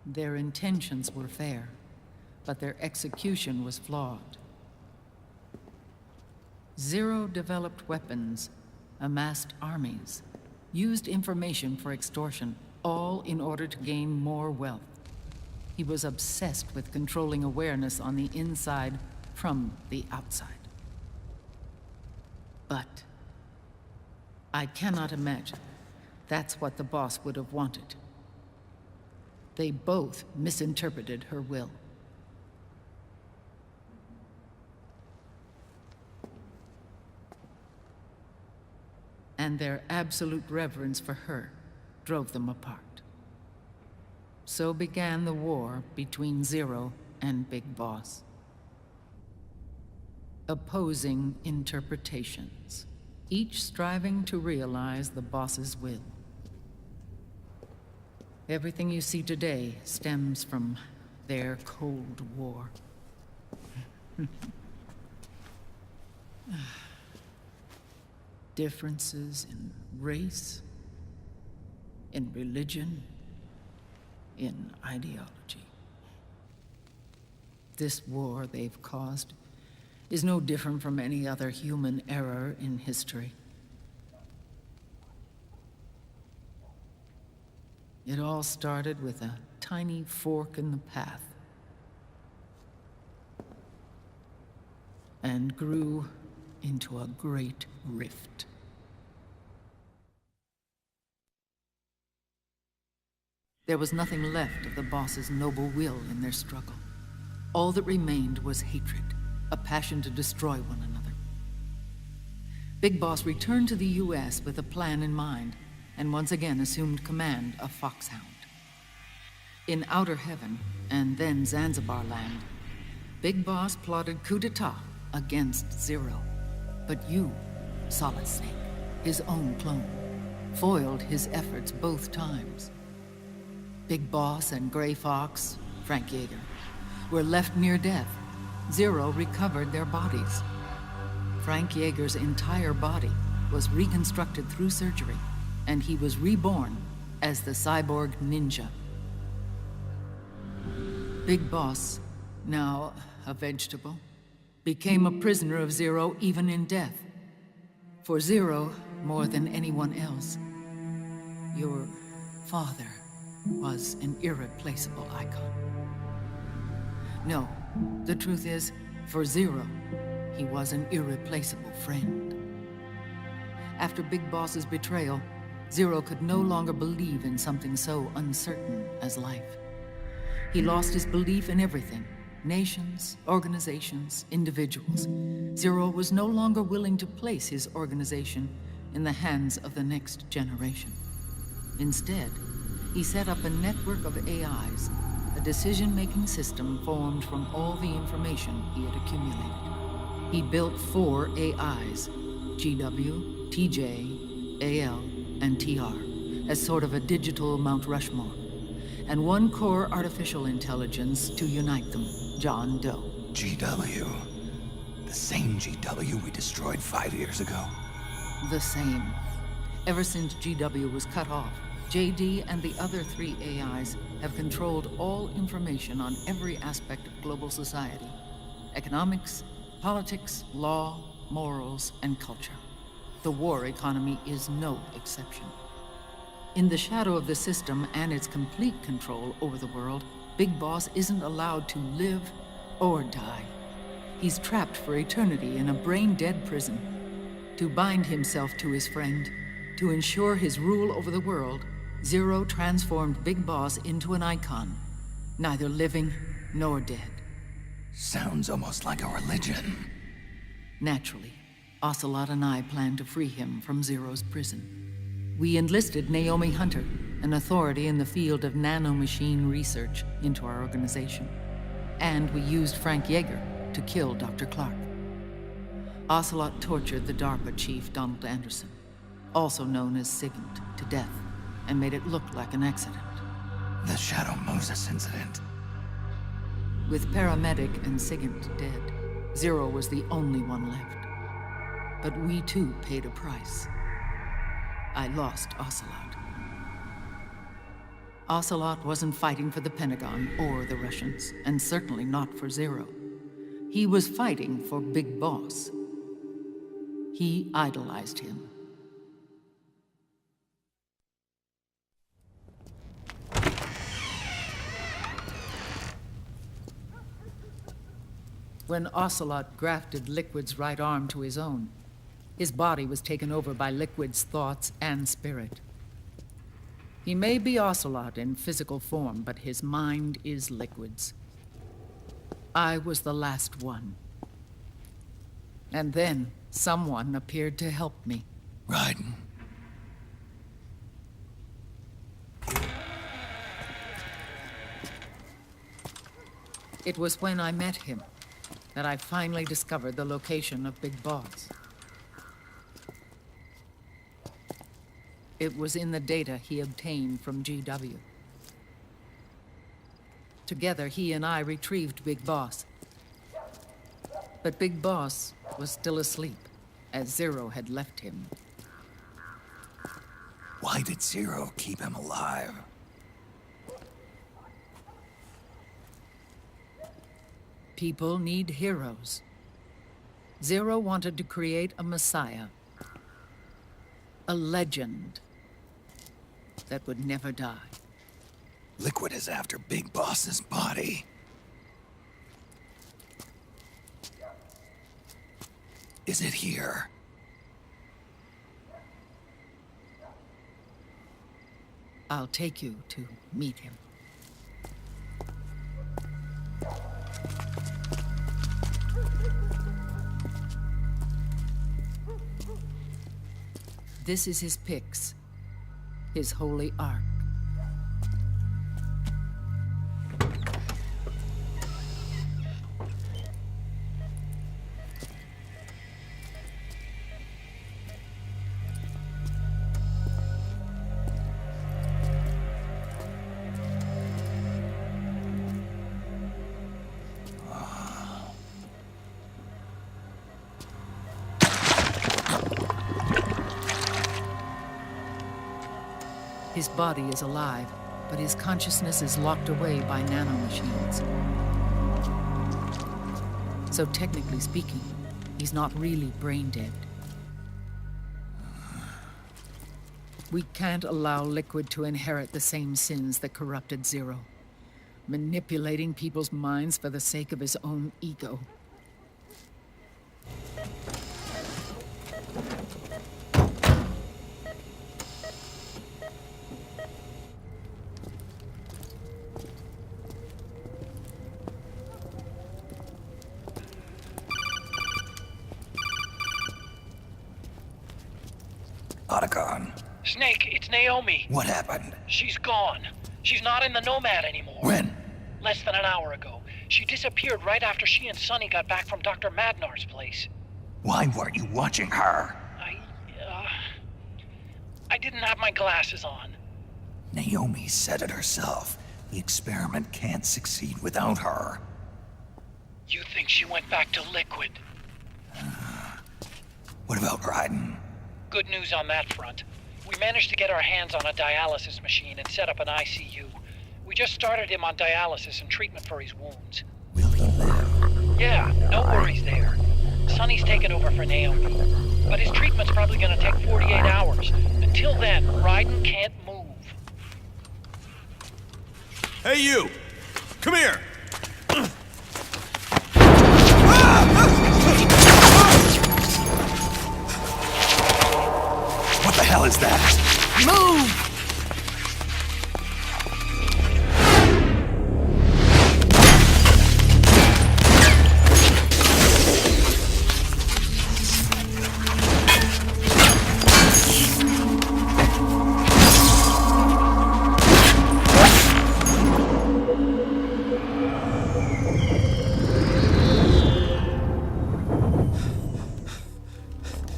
Their intentions were fair, but their execution was flawed. Zero developed weapons, amassed armies, used information for extortion, all in order to gain more wealth. He was obsessed with controlling awareness on the inside from the outside. But I cannot imagine that's what the boss would have wanted. They both misinterpreted her will. And their absolute reverence for her drove them apart. So began the war between Zero and Big Boss. Opposing interpretations, each striving to realize the boss's will. Everything you see today stems from their Cold War. Differences in race, in religion, in ideology. This war they've caused is no different from any other human error in history. It all started with a tiny fork in the path and grew into a great rift. There was nothing left of the boss's noble will in their struggle. All that remained was hatred, a passion to destroy one another. Big Boss returned to the US with a plan in mind, and once again assumed command of Foxhound. In Outer Heaven, and then Zanzibar Land, Big Boss plotted coup d'etat against Zero. But you, Solid Snake, his own clone, foiled his efforts both times. Big Boss and Gray Fox, Frank Yeager, were left near death. Zero recovered their bodies. Frank Yeager's entire body was reconstructed through surgery, and he was reborn as the cyborg ninja. Big Boss, now a vegetable, became a prisoner of Zero even in death. For Zero, more than anyone else, your father was an irreplaceable icon. No, the truth is, for Zero, he was an irreplaceable friend. After Big Boss's betrayal, Zero could no longer believe in something so uncertain as life. He lost his belief in everything. Nations, organizations, individuals. Zero was no longer willing to place his organization in the hands of the next generation. Instead, he set up a network of AIs, a decision-making system formed from all the information he had accumulated. He built 4 AIs, GW, TJ, AL, and TR, as sort of a digital Mount Rushmore, and 1 core artificial intelligence to unite them, John Doe. GW. The same GW we destroyed 5 years ago. The same. Ever since GW was cut off, JD and the other 3 AIs have controlled all information on every aspect of global society. Economics, politics, law, morals, and culture. The war economy is no exception. In the shadow of the system and its complete control over the world, Big Boss isn't allowed to live or die. He's trapped for eternity in a brain-dead prison. To bind himself to his friend, to ensure his rule over the world, Zero transformed Big Boss into an icon, neither living nor dead. Sounds almost like a religion. Naturally, Ocelot and I planned to free him from Zero's prison. We enlisted Naomi Hunter, an authority in the field of nanomachine research, into our organization. And we used Frank Yeager to kill Dr. Clark. Ocelot tortured the DARPA chief, Donald Anderson, also known as Sigint, to death, and made it look like an accident. The Shadow Moses incident. With Paramedic and Sigint dead, Zero was the only one left. But we too paid a price. I lost Ocelot. Ocelot wasn't fighting for the Pentagon or the Russians, and certainly not for Zero. He was fighting for Big Boss. He idolized him. When Ocelot grafted Liquid's right arm to his own, his body was taken over by Liquid's thoughts and spirit. He may be Ocelot in physical form, but his mind is Liquid's. I was the last one. And then someone appeared to help me. Raiden. It was when I met him that I finally discovered the location of Big Boss. It was in the data he obtained from GW. Together, he and I retrieved Big Boss. But Big Boss was still asleep, as Zero had left him. Why did Zero keep him alive? People need heroes. Zero wanted to create a messiah. A legend that would never die. Liquid is after Big Boss's body. Is it here? I'll take you to meet him. This is his pyx, his holy ark. His body is alive, but his consciousness is locked away by nanomachines. So technically speaking, he's not really brain dead. We can't allow Liquid to inherit the same sins that corrupted Zero, manipulating people's minds for the sake of his own ego. Otacon. Snake, it's Naomi. What happened? She's gone. She's not in the Nomad anymore. When? Less than an hour ago. She disappeared right after she and Sonny got back from Dr. Madnar's place. Why weren't you watching her? I didn't have my glasses on. Naomi said it herself. The experiment can't succeed without her. You think she went back to Liquid? What about Raiden? Good news on that front. We managed to get our hands on a dialysis machine and set up an ICU. We just started him on dialysis and treatment for his wounds. Will he live? Yeah, no worries there. Sonny's taken over for Naomi. But his treatment's probably gonna take 48 hours. Until then, Raiden can't move. Hey, you! Come here! What the hell is that? Move!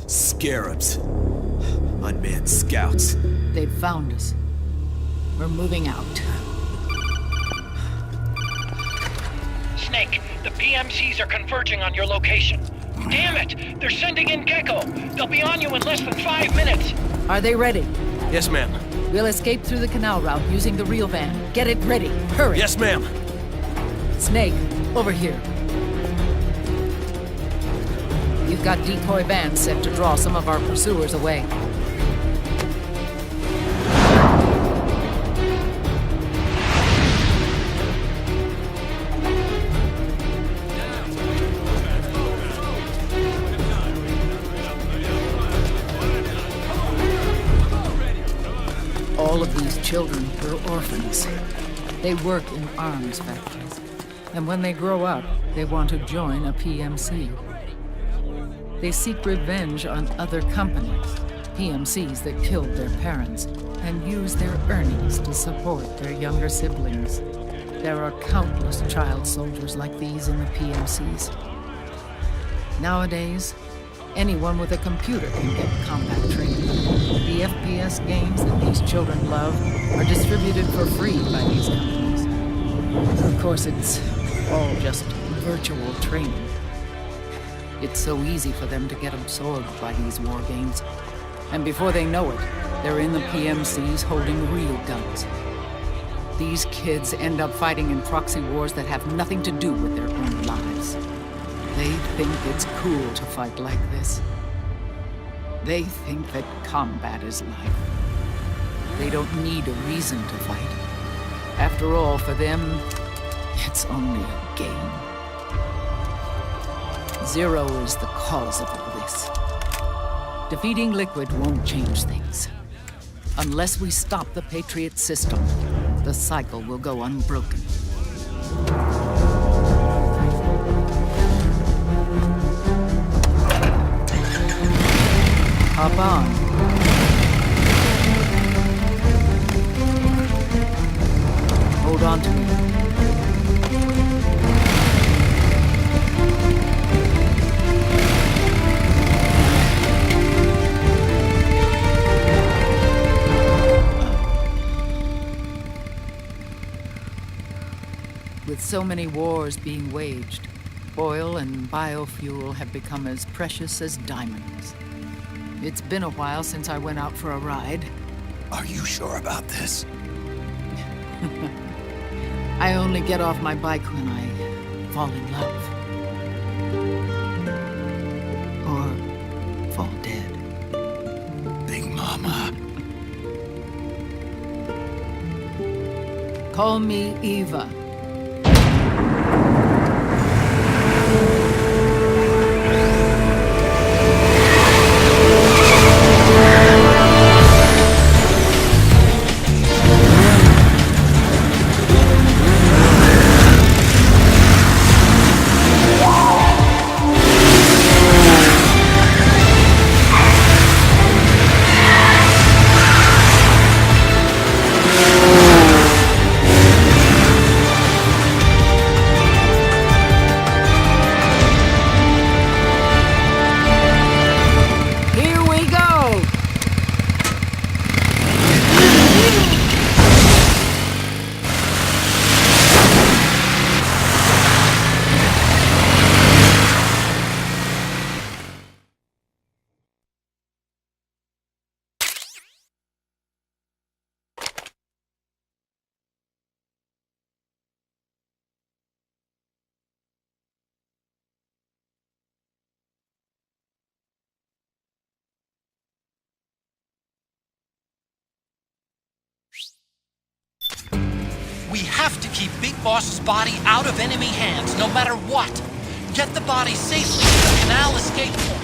Scarabs. Unmanned scouts. They've found us. We're moving out. Snake, the PMCs are converging on your location. Damn it! They're sending in Gecko! They'll be on you in less than 5 minutes! Are they ready? Yes, ma'am. We'll escape through the canal route using the real van. Get it ready. Hurry. Yes, ma'am. Snake, over here. You've got decoy vans set to draw some of our pursuers away. All of these children were orphans. They work in arms factories. And when they grow up, they want to join a PMC. They seek revenge on other companies, PMCs that killed their parents, and use their earnings to support their younger siblings. There are countless child soldiers like these in the PMCs. Nowadays, anyone with a computer can get combat training. The FPS games that these children love are distributed for free by these companies. Of course, it's all just virtual training. It's so easy for them to get absorbed by these war games. And before they know it, they're in the PMCs holding real guns. These kids end up fighting in proxy wars that have nothing to do with their own lives. They think it's cool to fight like this. They think that combat is life. They don't need a reason to fight. After all, for them, it's only a game. Zero is the cause of all this. Defeating Liquid won't change things. Unless we stop the Patriot system, the cycle will go unbroken. Hop on. Hold on to me. With so many wars being waged, oil and biofuel have become as precious as diamonds. It's been a while since I went out for a ride. Are you sure about this? I only get off my bike when I fall in love. Or fall dead. Big Mama. Call me Eva. We have to keep Big Boss's body out of enemy hands, no matter what. Get the body safely to the canal escape point.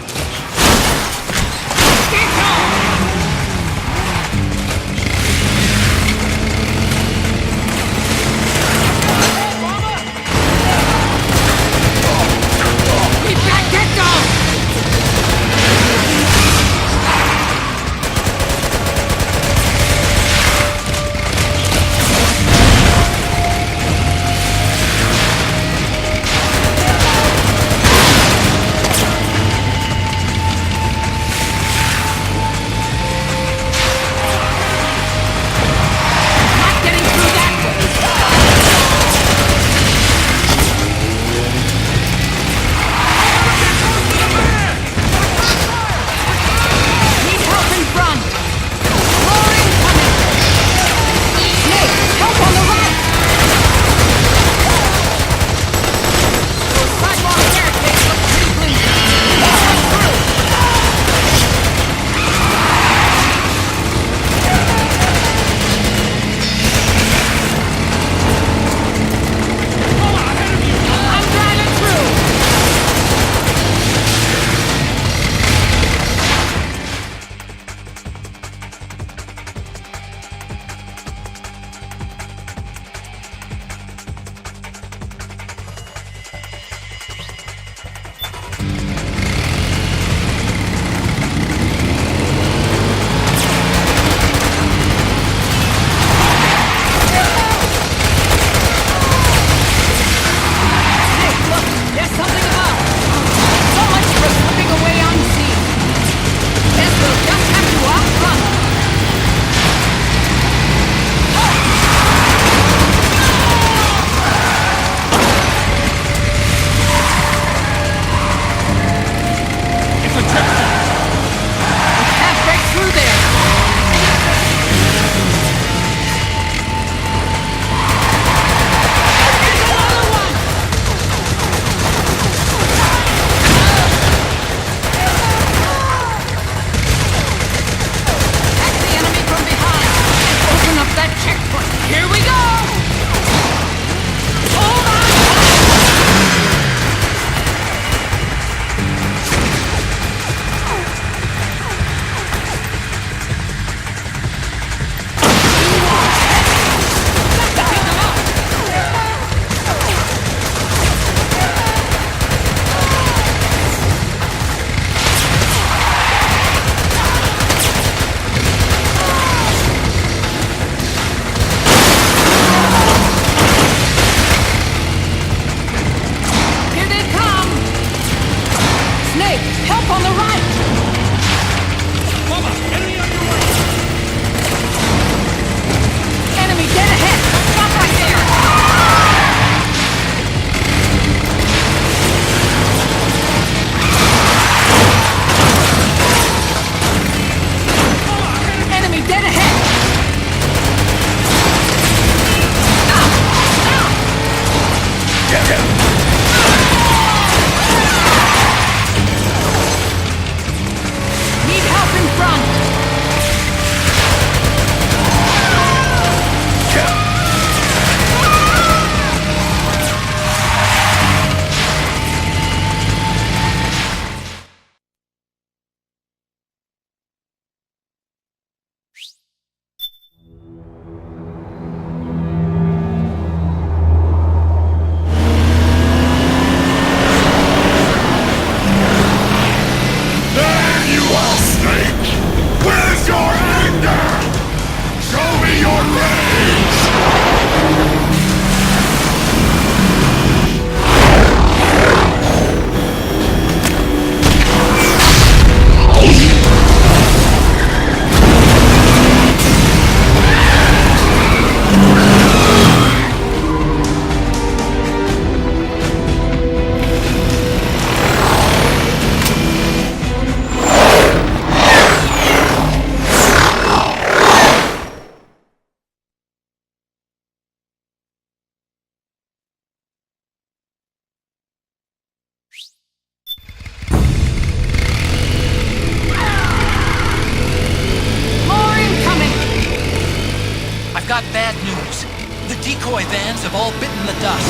I've got bad news. The decoy vans have all bitten the dust,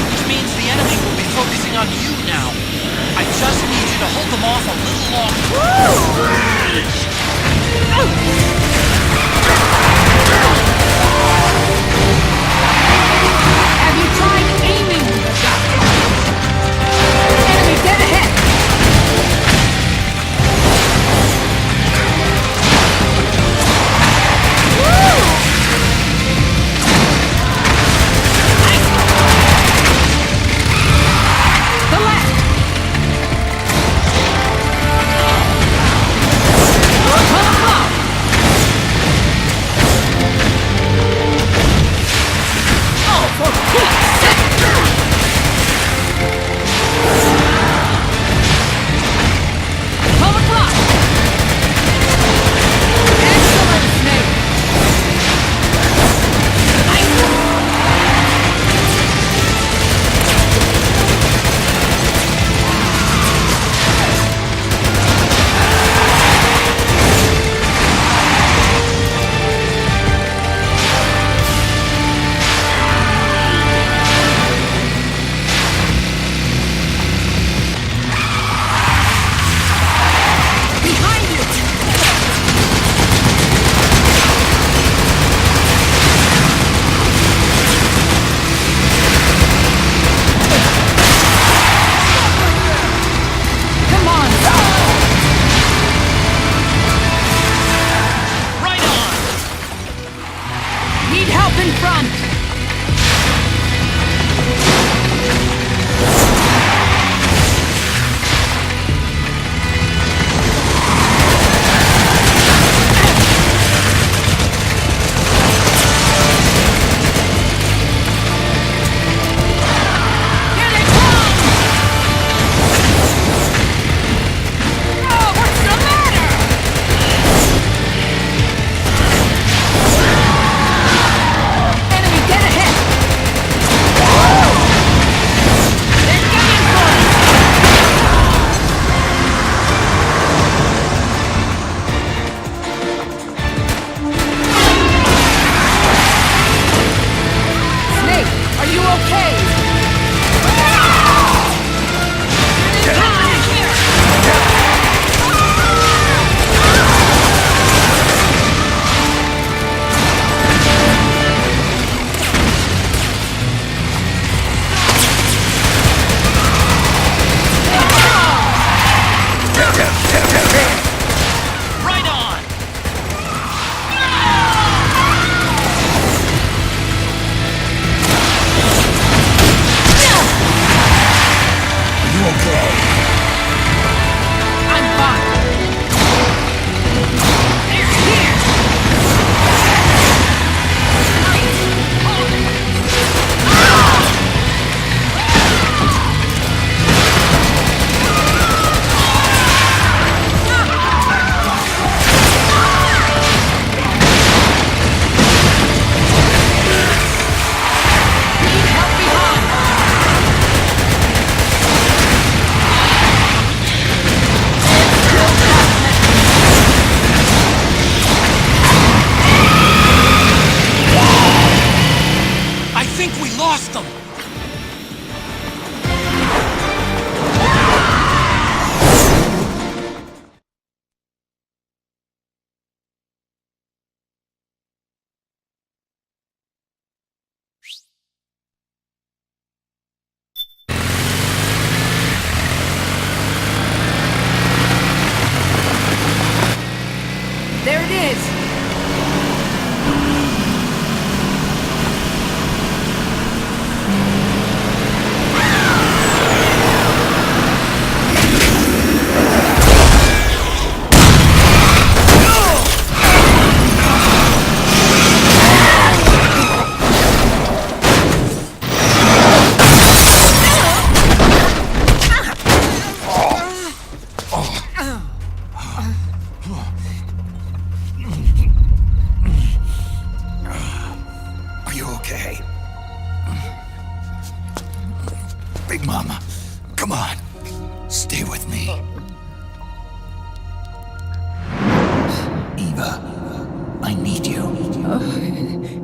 which means the enemy will be focusing on you now. I just need you to hold them off a little longer. Have you tried aiming the gun? Enemy dead ahead! The left!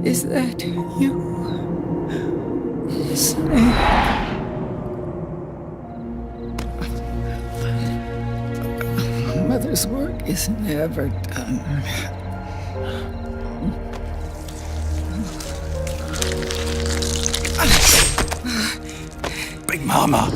Is that you? Snake. Mother's work is never done. Big Mama!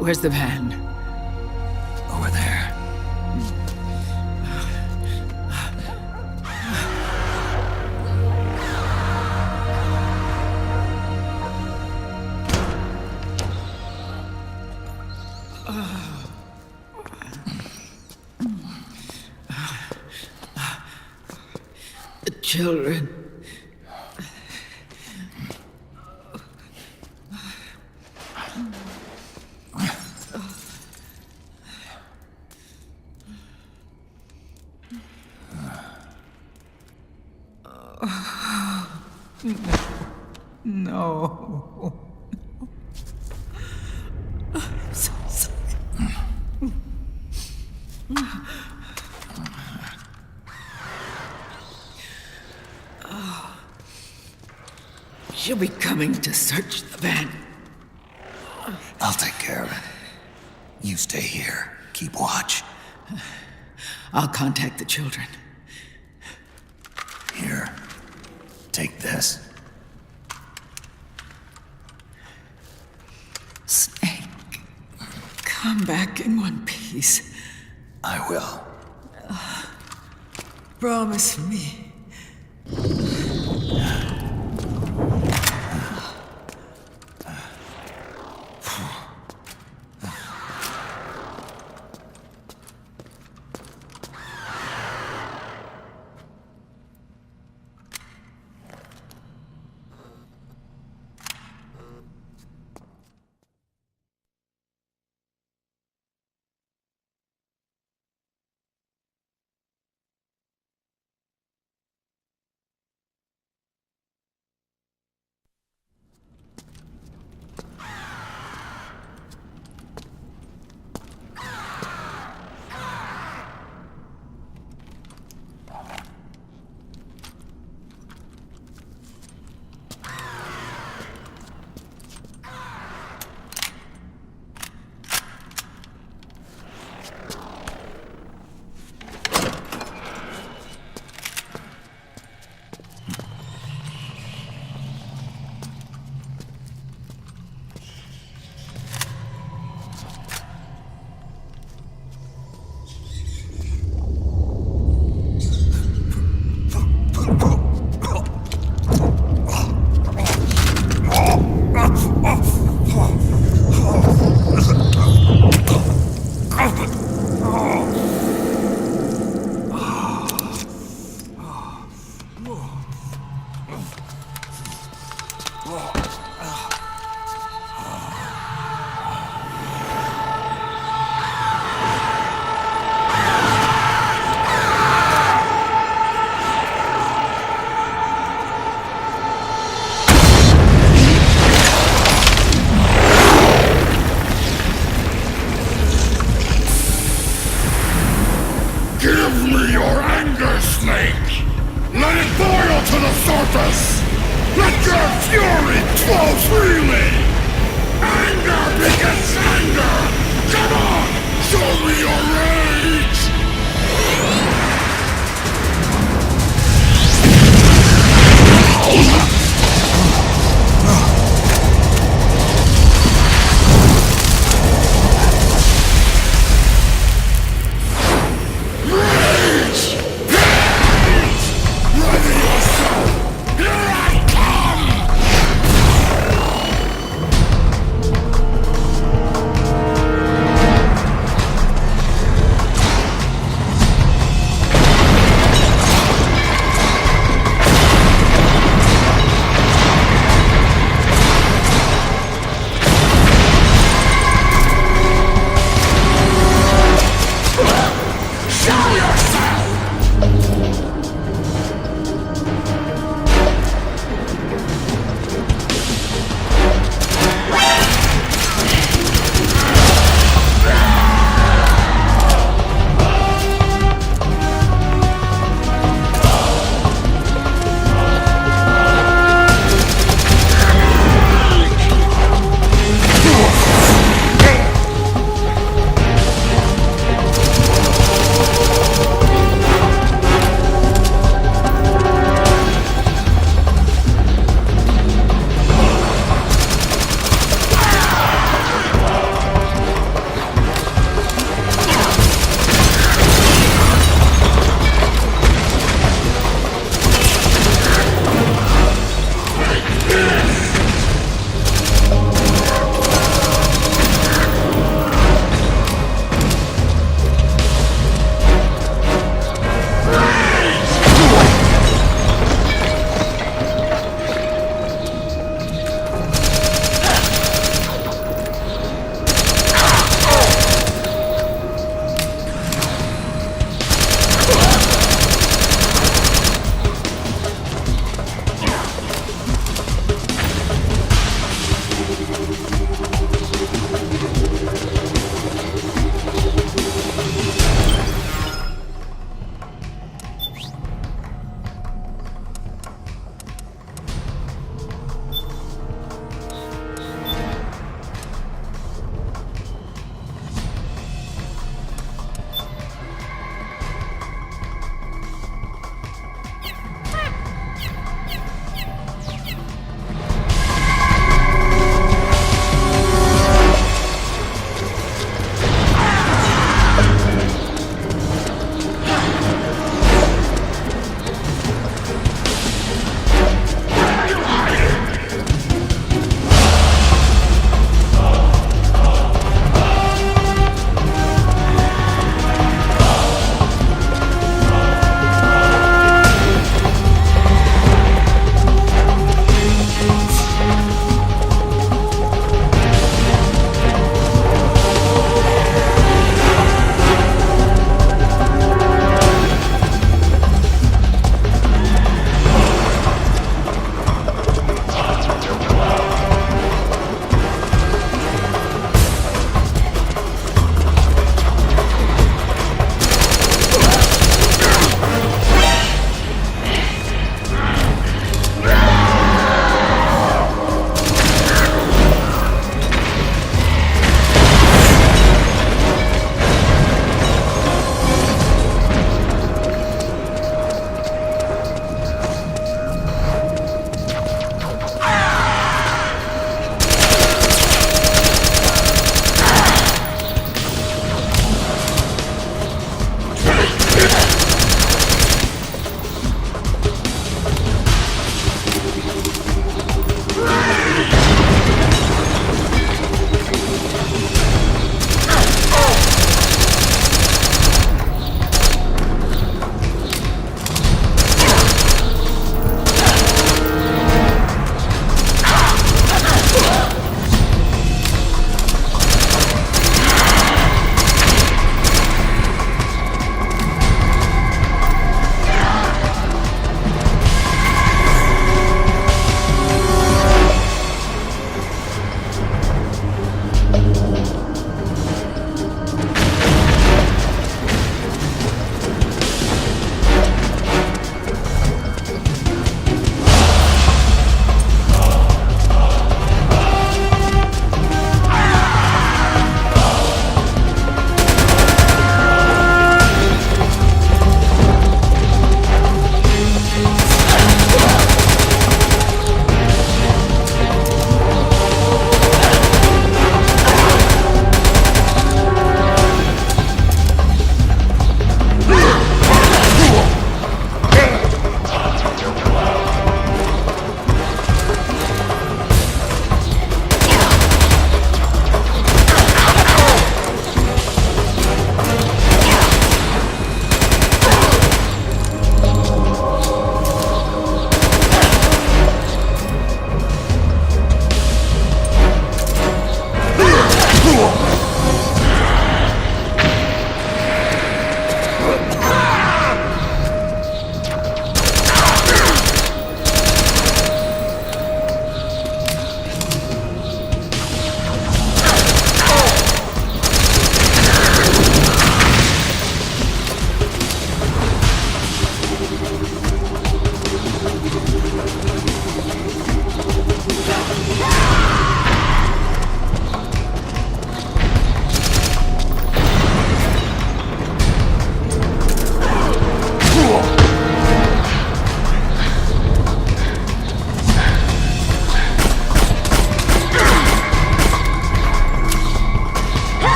Where's the van? Over there. The children. No. I'm so sorry. She'll be coming to search the van. I'll take care of it. You stay here. Keep watch. I'll contact the children. Here. Take this. Snake, come back in one piece. I will. Promise me.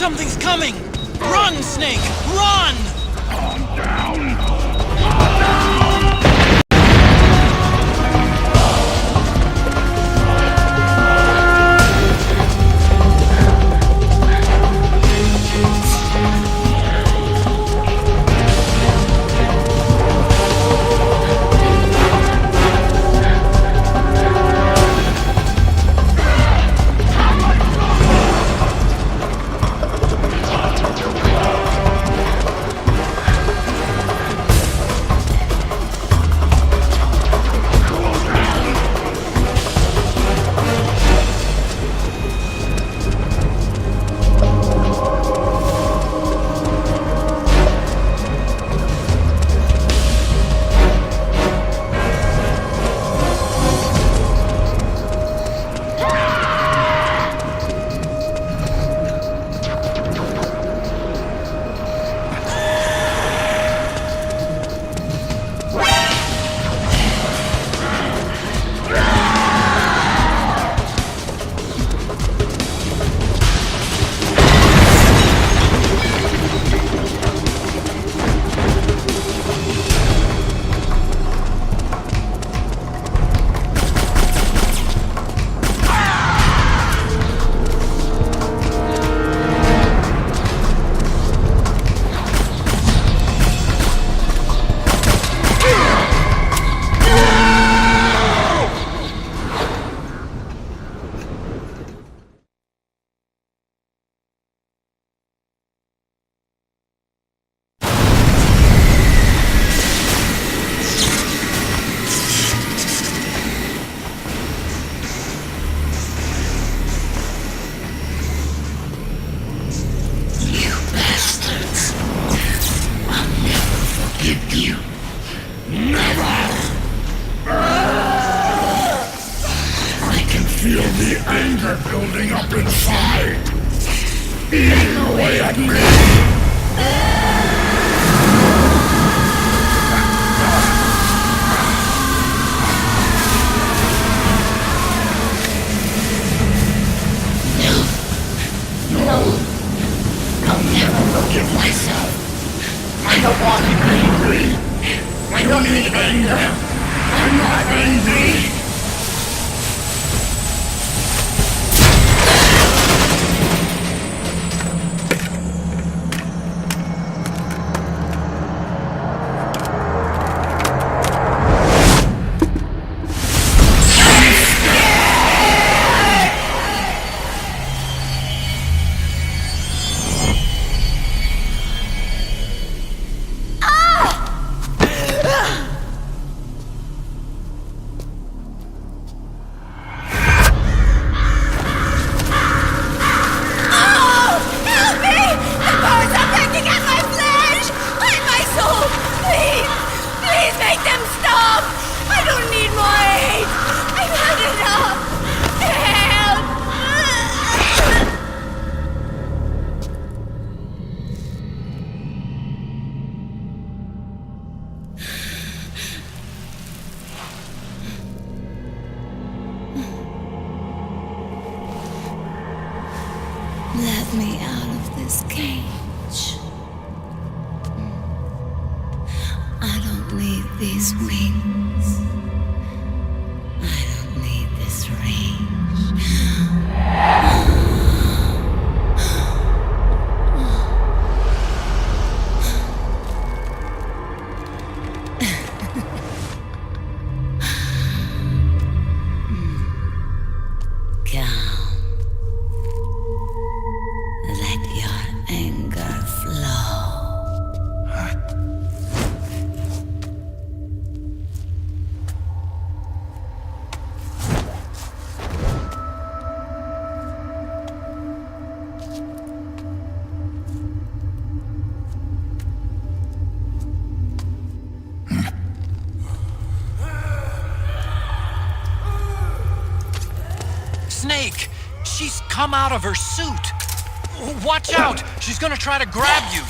Something's coming! Run, Snake! Run! Feel the anger building up inside, eating away at me. No, I'll never forgive myself. I don't want to be angry. I don't need anger. I'm not angry. Let me out of this cage. I don't need these wings. I don't need this range. Calm. Let your anger flow. Snake! She's come out of her suit! Watch out! She's gonna try to grab you!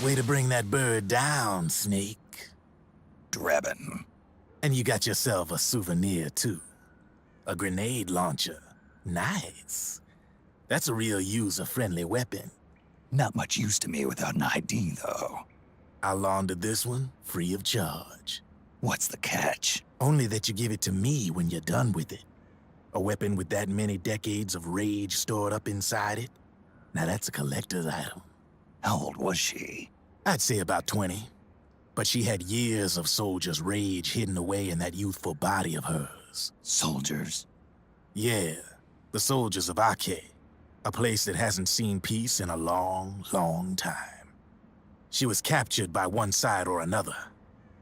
Way to bring that bird down, Snake. Drebin. And you got yourself a souvenir, too. A grenade launcher. Nice. That's a real user-friendly weapon. Not much use to me without an ID, though. I'll launder this one free of charge. What's the catch? Only that you give it to me when you're done with it. A weapon with that many decades of rage stored up inside it? Now that's a collector's item. How old was she? I'd say about 20. But she had years of soldiers' rage hidden away in that youthful body of hers. Soldiers? Yeah, the soldiers of Ake. A place that hasn't seen peace in a long, long time. She was captured by one side or another,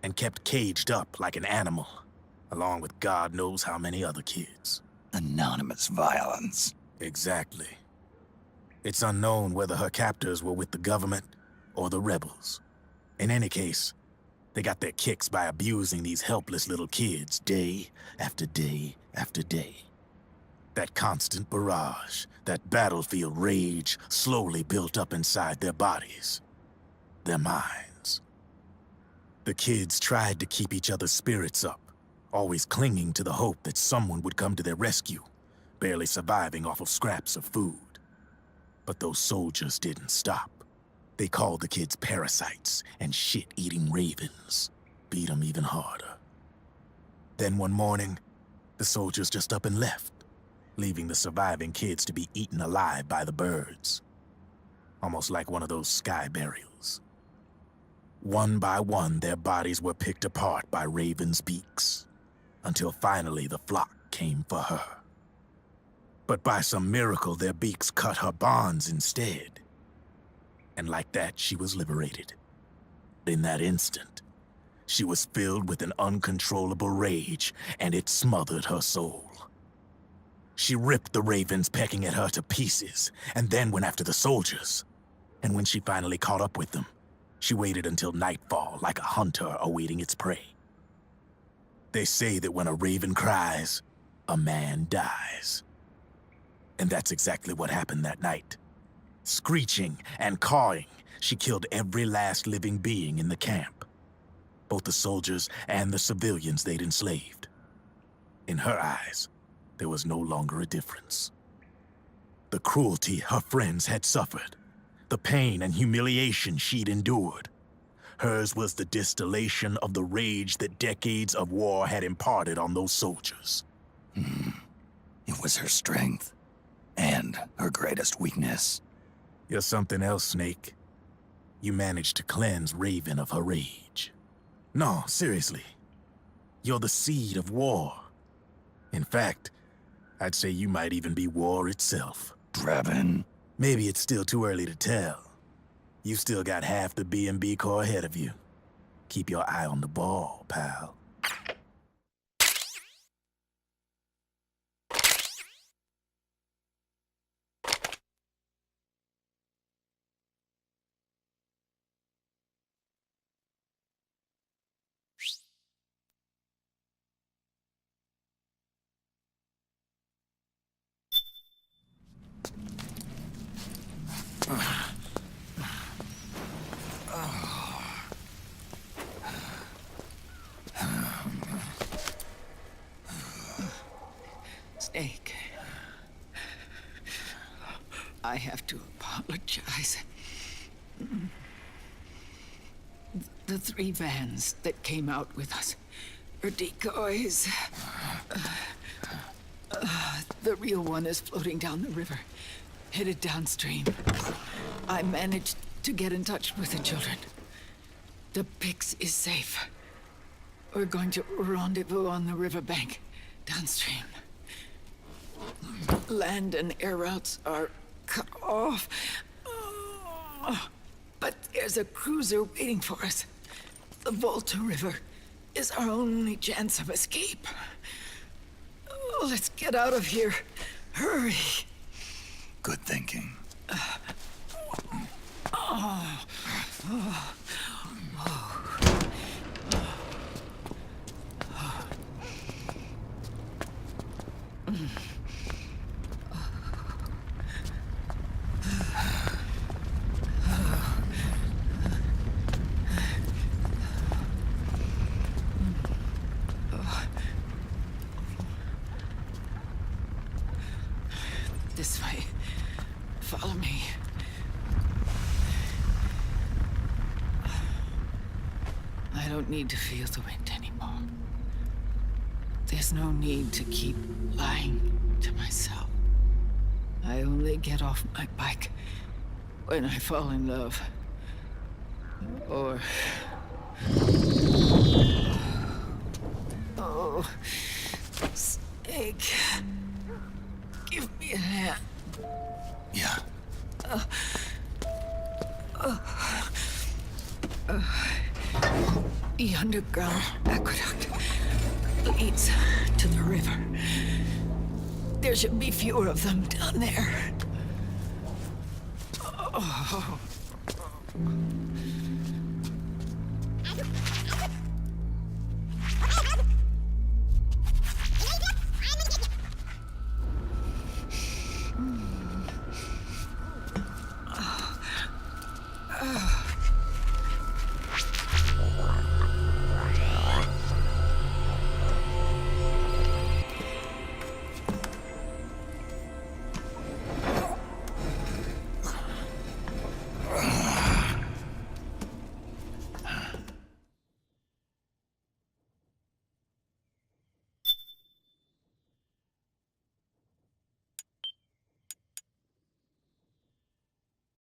and kept caged up like an animal, along with God knows how many other kids. Anonymous violence. Exactly. It's unknown whether her captors were with the government or the rebels. In any case, they got their kicks by abusing these helpless little kids day after day after day. That constant barrage, that battlefield rage slowly built up inside their bodies, their minds. The kids tried to keep each other's spirits up, always clinging to the hope that someone would come to their rescue, barely surviving off of scraps of food. But those soldiers didn't stop. They called the kids parasites and shit-eating ravens, beat them even harder. Then one morning, the soldiers just up and left, leaving the surviving kids to be eaten alive by the birds. Almost like one of those sky burials. One by one, their bodies were picked apart by ravens' beaks, until finally the flock came for her. But by some miracle, their beaks cut her bonds instead. And like that, she was liberated. In that instant, she was filled with an uncontrollable rage, and it smothered her soul. She ripped the ravens pecking at her to pieces, and then went after the soldiers. And when she finally caught up with them, she waited until nightfall like a hunter awaiting its prey. They say that when a raven cries, a man dies. And that's exactly what happened that night. Screeching and cawing, she killed every last living being in the camp. Both the soldiers and the civilians they'd enslaved. In her eyes, there was no longer a difference. The cruelty her friends had suffered, the pain and humiliation she'd endured. Hers was the distillation of the rage that decades of war had imparted on those soldiers. It was her strength, and her greatest weakness. You're something else, Snake. You managed to cleanse Raven of her rage. No, seriously. You're the seed of war. In fact, I'd say you might even be war itself. Drebin? Maybe it's still too early to tell. You still got half the B&B Corps ahead of you. Keep your eye on the ball, pal. Snake. I have to apologize. The 3 vans that came out with us are decoys. The real one is floating down the river, headed downstream. I managed to get in touch with the children. The Pix is safe. We're going to rendezvous on the riverbank, downstream. Land and air routes are cut off. But there's a cruiser waiting for us. The Volta River is our only chance of escape. Let's get out of here. Hurry. Good thinking. This way. Follow me. I don't need to feel the wind anymore. There's no need to keep lying to myself. I only get off my bike when I fall in love. Or... Oh... Snake... Give me a hand. Yeah. The underground aqueduct leads to the river. There should be fewer of them down there. Oh.